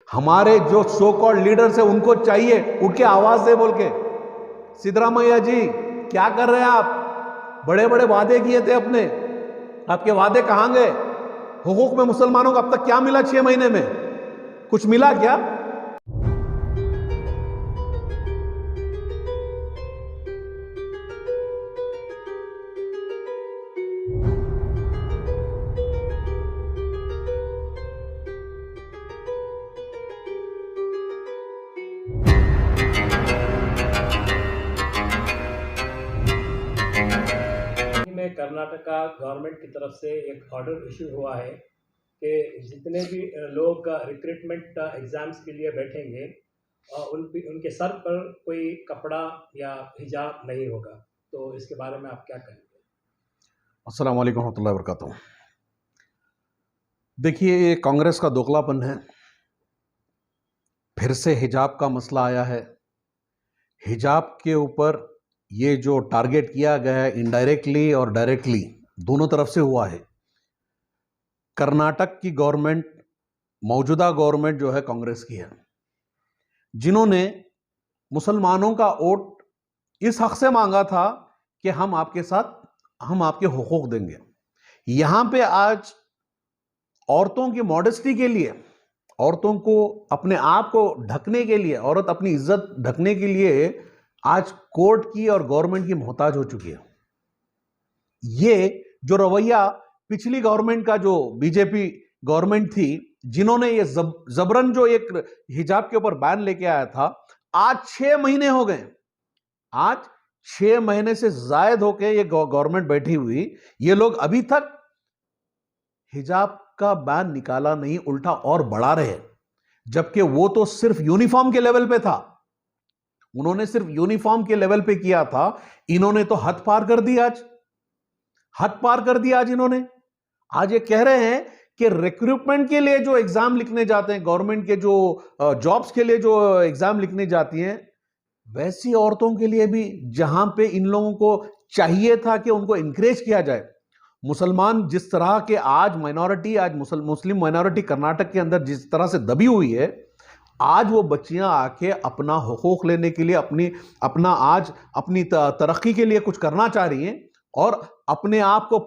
हमारे जो so called leaders है उनको चाहिए उठ के आवाज दे बोल के, सिद्धरामैया जी क्या कर रहे हैं आप? बड़े बड़े वादे किए थे अपने, आपके वादे कहां गए? हुकूक में मुसलमानों को अब तक क्या मिला? 6 महीने में कुछ मिला क्या? में कर्नाटका गवर्नमेंट की तरफ से एक ऑर्डर इशू हुआ है कि जितने भी लोग रिक्रूटमेंट एग्जाम्स के लिए बैठेंगे उनके सर पर कोई कपड़ा या हिजाब नहीं होगा। तो इसके बारे में आप क्या कहेंगे? अस्सलाम वालेकुम रहमतुल्लाहि व बरकातुहू। देखिए, ये कांग्रेस का दोगलापन है। फिर से हिजाब का मसला आया है। हिजाब के ऊपर ये जो टारगेट किया गया है, इनडायरेक्टली और डायरेक्टली दोनों तरफ से हुआ है। कर्नाटक की गवर्नमेंट, मौजूदा गवर्नमेंट जो है कांग्रेस की है, जिन्होंने मुसलमानों का वोट इस हक से मांगा था कि हम आपके साथ, हम आपके हुकूक देंगे। यहां पे आज औरतों की मॉडेस्टी के लिए, औरतों को अपने आप को ढकने के लिए, औरत अपनी इज्जत ढकने के लिए आज कोर्ट की और गवर्नमेंट की मोहताज हो चुकी है। ये जो रवैया पिछली गवर्नमेंट का, जो बीजेपी गवर्नमेंट थी, जिन्होंने ये जबरन जो एक हिजाब के ऊपर बैन लेके आया था, आज 6 महीने हो गए। आज 6 महीने से जायद होके ये गवर्नमेंट बैठी हुई, ये लोग अभी तक हिजाब का बैन निकाला नहीं, उल्टा और बढ़ा रहे हैं। जबकि वो तो सिर्फ यूनिफॉर्म के लेवल पे था, उन्होंने सिर्फ यूनिफॉर्म के लेवल पे किया था। इन्होंने तो हद पार कर दी, आज हद पार कर दिया। आज इन्होंने, आज ये कह रहे हैं कि रिक्रूटमेंट के लिए जो एग्जाम लिखने जाते हैं, गवर्नमेंट के जो जॉब्स के लिए जो एग्जाम लिखने जाती हैं, वैसी औरतों के लिए भी, जहां पे इन लोगों को चाहिए था कि उनको इंकरेज किया जाए। मुसलमान जिस तरह के आज माइनॉरिटी, आज मुस्लिम माइनॉरिटी कर्नाटक के अंदर जिस तरह से दबी हुई है, आज वो बच्चियां आके अपना हुकूक लेने के लिए, अपनी तरक्की के लिए कुछ करना चाह रही हैं, और अपने आप को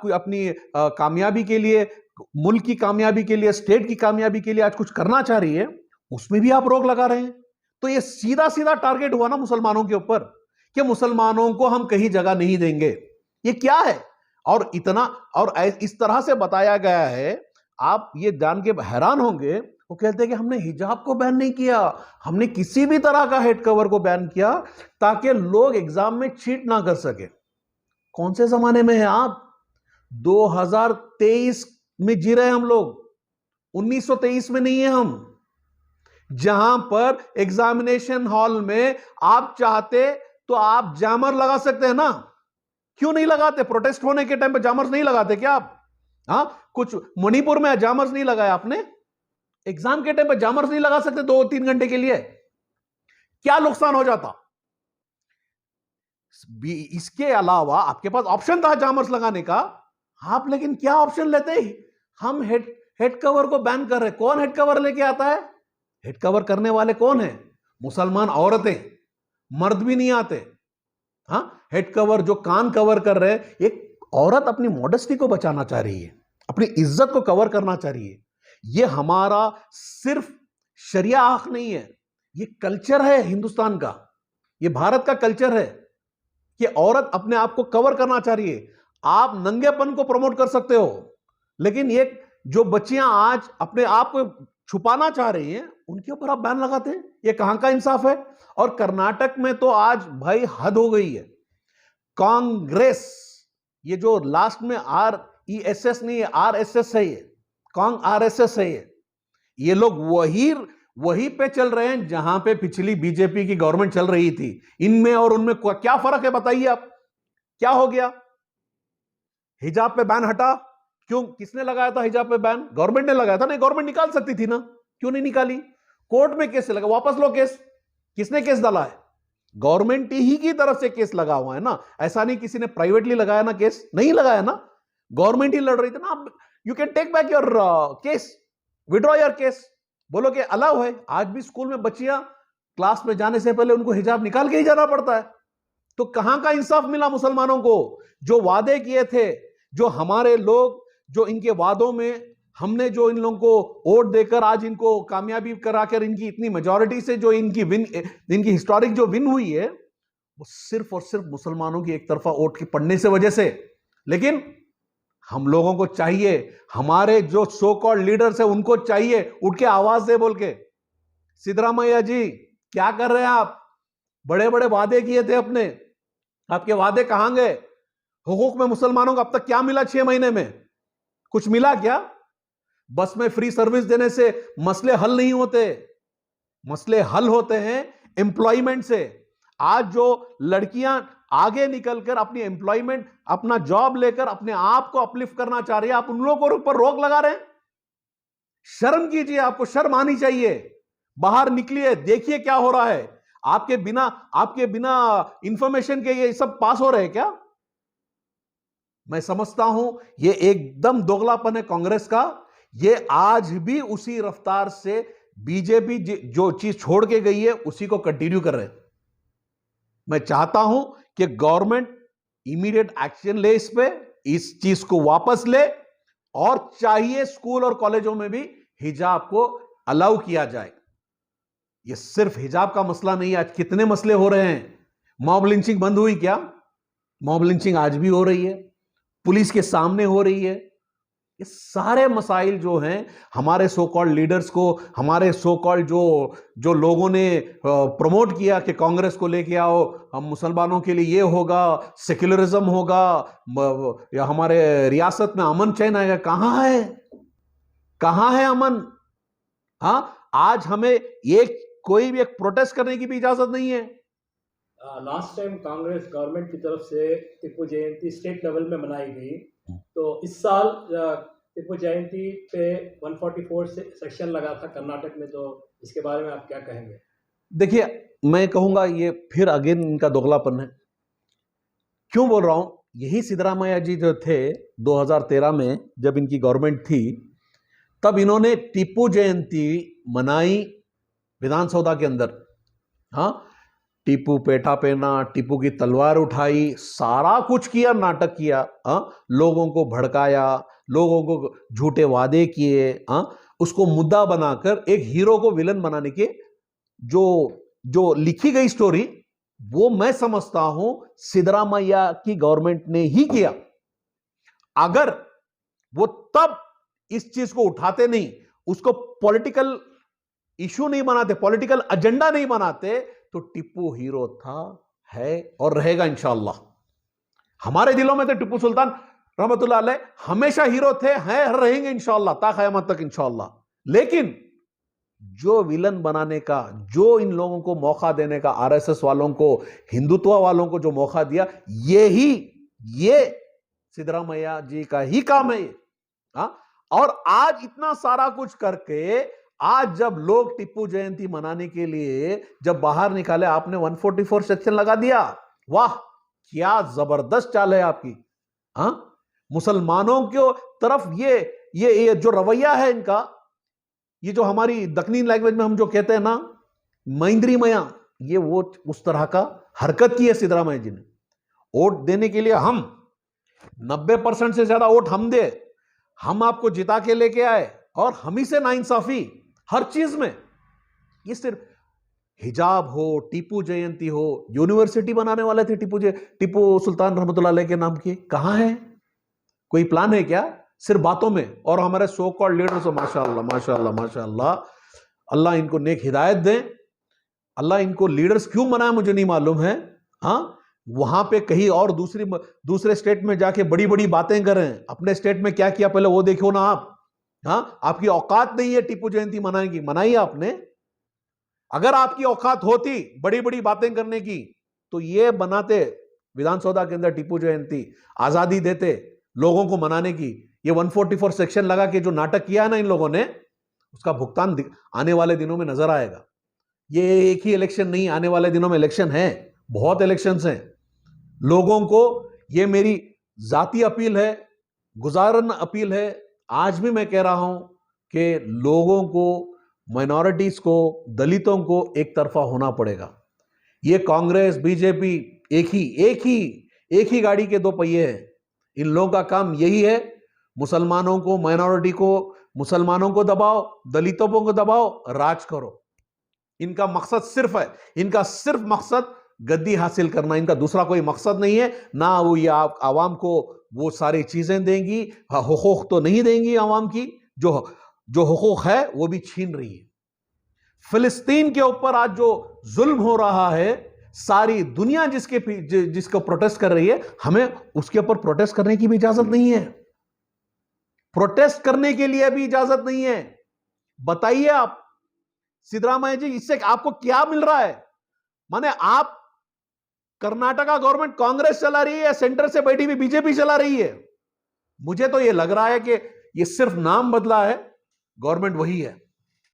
अपनी कामयाबी के लिए, मुल्क की कामयाबी के लिए, स्टेट की कामयाबी के लिए आज कुछ करना चाह रही है, उसमें भी आप रोक लगा रहे हैं। तो ये सीधा सीधा टारगेट हुआ ना मुसलमानों के ऊपर, कि मुसलमानों को हम कहीं जगह नहीं देंगे। ये क्या है? और इतना, और इस तरह से बताया गया है, आप ये जान के हैरान होंगे। वो कहते हैं कि हमने हिजाब को बैन नहीं किया, हमने किसी भी तरह का हेड कवर को बैन किया ताकि लोग एग्जाम में चीट ना कर सके। कौन से जमाने में है आप? 2023 में जी रहे हैं हम लोग, 1923 में नहीं है हम, जहां पर एग्जामिनेशन हॉल में आप चाहते तो आप जैमर लगा सकते हैं ना। क्यों नहीं लगाते? प्रोटेस्ट होने के टाइम पे जामर्स नहीं लगाते क्या आप? कुछ मणिपुर में जामर्स नहीं लगाया आपने? एग्जाम के टाइम पे जामर्स नहीं लगा सकते 2-3 घंटे के लिए? क्या नुकसान हो जाता? इसके अलावा आपके पास ऑप्शन था जामर्स लगाने का, आप लेकिन क्या ऑप्शन लेते ही? हम हेड कवर को बैन कर रहे। कौन हेड कवर लेके आता है? हेड कवर करने वाले कौन है? मुसलमान औरतें, मर्द भी नहीं आते। हेड कवर जो कान कवर कर रहे हैं, एक औरत अपनी मॉडेस्टी को बचाना चाह रही है, अपनी इज्जत को कवर करना चाह रही है। यह हमारा सिर्फ शरिया हक नहीं है, यह कल्चर है हिंदुस्तान का, यह भारत का कल्चर है कि औरत अपने आप को कवर करना चाह रही है। आप नंगेपन को प्रमोट कर सकते हो, लेकिन ये जो बच्चियां आज अपने आप को छुपाना चाह रही हैं, उनके ऊपर आप बैन लगाते हैं। यह कहां का इंसाफ है? और कर्नाटक में तो आज भाई हद हो गई है। कांग्रेस, ये जो लास्ट में RESS नहीं है, RSS है, ये RSS है। ये लोग वही पे चल रहे हैं जहां पे पिछली बीजेपी की गवर्नमेंट चल रही थी। इनमें और उनमें क्या फर्क है बताइए आप? क्या हो गया? हिजाब पे बैन हटा, क्यों? किसने लगाया था हिजाब पे बैन? गवर्नमेंट ने लगाया था। नहीं, गवर्नमेंट निकाल सकती थी ना, क्यों नहीं निकाली? कोर्ट में केस लगा, वापस लो केस। किसने केस डाला है? गवर्नमेंट ही की तरफ से केस लगा हुआ है ना। ऐसा नहीं किसी ने प्राइवेटली लगाया ना, केस नहीं लगाया ना, गवर्नमेंट ही लड़ रही थी ना। You can take back your case, withdraw your case. बोलो कि अलाउ है। आज भी स्कूल में बच्चियां क्लास में जाने से पहले उनको हिजाब निकाल के ही जाना पड़ता है। तो कहां का इंसाफ मिला मुसलमानों को? जो वादे किए थे, जो हमारे लोग, जो इनके वादों में हमने जो इन लोगों को वोट देकर आज इनको कामयाबी कराकर इनकी इतनी मेजॉरिटी से जो इनकी हिस्टोरिक जो विन हुई है, वो सिर्फ और सिर्फ मुसलमानों की एक तरफा वोट की पड़ने से वजह से। लेकिन हम लोगों को चाहिए, हमारे जो सो कॉल्ड लीडर्स है उनको चाहिए उठ के आवाज दे बोल के, सिद्धरामैया जी क्या कर रहे हैं आप? बड़े बड़े वादे किए थे अपने, आपके वादे कहां गए? हुकूक में मुसलमानों को अब तक क्या मिला? 6 महीने में कुछ मिला क्या? बस में फ्री सर्विस देने से मसले हल नहीं होते। मसले हल होते हैं एम्प्लॉयमेंट से। आज जो लड़कियां आगे निकलकर अपनी एम्प्लॉयमेंट, अपना जॉब लेकर अपने आप को अपलिफ्ट करना चाह रही है, आप उन लोगों के ऊपर रोक लगा रहे हैं। शर्म कीजिए, आपको शर्म आनी चाहिए। बाहर निकलिए, देखिए क्या हो रहा है। आपके बिना इंफॉर्मेशन के ये सब पास हो रहे हैं क्या? मैं समझता हूं ये एकदम दोगलापन है कांग्रेस का। ये आज भी उसी रफ्तार से बीजेपी जो चीज छोड़ के गई है उसी को कंटिन्यू कर रहे हैं। मैं चाहता हूं कि गवर्नमेंट इमीडिएट एक्शन ले इस पे, इस चीज को वापस ले, और चाहिए स्कूल और कॉलेजों में भी हिजाब को अलाउ किया जाए। ये सिर्फ हिजाब का मसला नहीं है, आज कितने मसले हो रहे हैं। मॉब लिंचिंग बंद हुई क्या? मॉब लिंचिंग आज भी हो रही है, पुलिस के सामने हो रही है। ये सारे मसाइल जो हैं हमारे सो कॉल्ड लीडर्स को, हमारे सो कॉल्ड जो लोगों ने प्रमोट किया कि कांग्रेस को लेके आओ, हम मुसलमानों के लिए ये होगा, सेक्युलरिज्म होगा, या हमारे रियासत में अमन चैन आएगा। कहां है, कहां है अमन? हाँ, आज हमें कोई भी एक प्रोटेस्ट करने की भी इजाजत नहीं है। लास्ट टाइम कांग्रेस गवर्नमेंट की तरफ से टिप्पू जयंती स्टेट लेवल में मनाई गई, तो इस साल टिप्पू जयंती पे 144 सेक्शन लगा था कर्नाटक में, तो इसके बारे में आप क्या कहेंगे? देखिए, मैं कहूंगा ये फिर अगेन इनका दोगलापन है। क्यों बोल रहा हूं? यही सिद्धरामैया जी जो थे 2013 में जब इनकी गवर्नमेंट थी, तब इन्होंने टिप्पू जयंती मनाई विधानसभा के अंदर। हाँ, टीपू पेटा पहना, टीपू की तलवार उठाई, सारा कुछ किया, नाटक किया। लोगों को भड़काया, लोगों को झूठे वादे किए, उसको मुद्दा बनाकर एक हीरो को विलन बनाने के जो लिखी गई स्टोरी, वो मैं समझता हूं सिद्धरामैया की गवर्नमेंट ने ही किया। अगर वो तब इस चीज को उठाते नहीं, उसको पॉलिटिकल इशू नहीं बनाते, पॉलिटिकल एजेंडा नहीं बनाते, तो टिप्पू हीरो था, है और रहेगा इंशाअल्लाह। हमारे दिलों में तो टिप्पू सुल्तान रहमतुल्लाह अलैह हमेशा हीरो थे, हैं, रहेंगे इंशाअल्लाह ता क़यामत तक इंशाअल्लाह। लेकिन जो विलन बनाने का, जो इन लोगों को मौका देने का, आरएसएस वालों को, हिंदुत्व वालों को जो मौका दिया, ये सिद्धरामैया जी का ही काम है। और आज इतना सारा कुछ करके, आज जब लोग टिप्पू जयंती मनाने के लिए जब बाहर निकाले, आपने 144 सेक्शन लगा दिया। वाह, क्या जबरदस्त चाल है आपकी। मुसलमानों की तरफ ये जो रवैया है इनका, ये जो हमारी दक्षिणी लैंग्वेज में हम जो कहते हैं ना, मैंद्री मया, ये वो उस तरह का हरकत की है सिद्धरामैया जी ने। वोट देने के लिए हम 90% से ज्यादा वोट हम दे, हम आपको जिता के लेके आए, और हम ही से नाइंसाफी हर चीज में। ये सिर्फ हिजाब हो, टिप्पू जयंती हो, यूनिवर्सिटी बनाने वाले थे टिप्पू सुल्तान रहमतुल्लाह अलैह के नाम की, कहां है? कोई प्लान है क्या? सिर्फ बातों में। और हमारे सो कॉल्ड लीडर्स, माशाअल्लाह माशाअल्लाह माशाअल्लाह, अल्लाह इनको नेक हिदायत दें। अल्लाह इनको लीडर्स क्यों बनाया मुझे नहीं मालूम है। वहां पे कहीं और दूसरे स्टेट में जाके बड़ी बड़ी बातें करें, अपने स्टेट में क्या किया पहले वो देखो ना आप। आपकी औकात नहीं है टिप्पू जयंती मनाएगी, मनाई आपने। अगर आपकी औकात होती बड़ी बड़ी बातें करने की, तो ये बनाते विधानसभा के अंदर टिप्पू जयंती, आजादी देते लोगों को मनाने की। ये 144 सेक्शन लगा के जो नाटक किया है ना इन लोगों ने, उसका भुगतान आने वाले दिनों में नजर आएगा। ये एक ही इलेक्शन नहीं, आने वाले दिनों में इलेक्शन है, बहुत इलेक्शंस हैं। लोगों को, ये मेरी जाती अपील है, गुजारन अपील है, आज भी मैं कह रहा हूं कि लोगों को माइनॉरिटीज को, दलितों को एक तरफा होना पड़ेगा। ये कांग्रेस बीजेपी एक ही गाड़ी के दो पहिए हैं। इन लोगों का काम यही है, मुसलमानों को, माइनॉरिटी को, मुसलमानों को दबाओ, दलितों को दबाओ, राज करो। इनका मकसद सिर्फ है, इनका सिर्फ मकसद गद्दी हासिल करना, इनका दूसरा कोई मकसद नहीं है। ना वो ये आवाम को वो सारी चीजें देंगी, हुकूक तो नहीं देंगी आवाम की, जो हुकूक है वो भी छीन रही है। फिलिस्तीन के ऊपर आज जो जुल्म हो रहा है, सारी दुनिया जिसको प्रोटेस्ट कर रही है, हमें उसके ऊपर प्रोटेस्ट करने की भी इजाजत नहीं है। प्रोटेस्ट करने के लिए भी इजाजत नहीं है। बताइए आप सिद्धरामैया जी, इससे आपको क्या मिल रहा है? माने आप कर्नाटका गवर्नमेंट कांग्रेस चला रही है या सेंटर से बैठी हुई बीजेपी चला रही है? मुझे तो यह लग रहा है कि यह सिर्फ नाम बदला है, गवर्नमेंट वही है।